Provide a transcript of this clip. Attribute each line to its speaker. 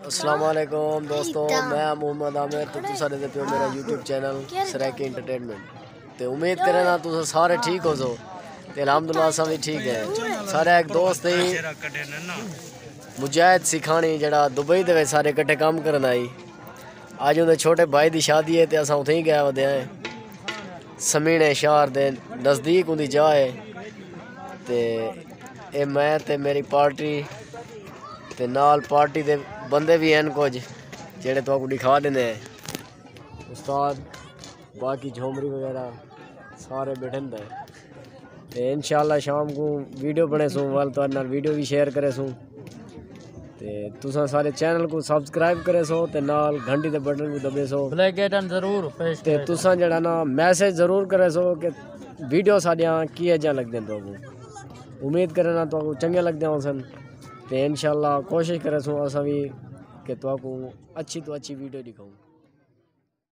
Speaker 1: السلام علیکم دوستو، میں محمد عامر تو تسا دے پیو میرا یوٹیوب چینل سرائیکی انٹرٹینمنٹ تے امید کرنا تسا سارے ٹھیک ہو سو تے الحمدللہ اساں بھی ٹھیک ہے۔ سارے ایک دوست ہی مجاہد سکھانی جڑا دبئی دے وچ سارے کٹھے کام کرن آئی، اج اون دے چھوٹے بھائی دی شادی ہے تے اساں اوتھے ہی گئے ودے ہیں سمینے شہر دے نزدیک اون دی جا ہے تے اے میں تے میری پارٹی تے نال پارٹی دے بندے بھی ہیں کچھ جڑے تو کو دکھا دینے ہیں، استاد باقی جھومری وغیرہ سارے بیٹھن دے تے انشاءاللہ شام کو ویڈیو بنے سوں وال تو نال ویڈیو بھی شیئر کرے سوں تے تساں سارے چینل کو سبسکرائب کرے سو تے نال گھنٹی دے بٹن کو دبے سو
Speaker 2: ضرور
Speaker 1: تے تساں جڑا نا میسج ضرور کرے سو کہ ویڈیو ساڈیاں کیے جا لگ دیں تو امید کرنا تو کو چنگے لگ دیں سن تے انشاءاللہ کوشش کرے سو اساں بھی کہ تو کو اچھی ویڈیو دکھاؤں۔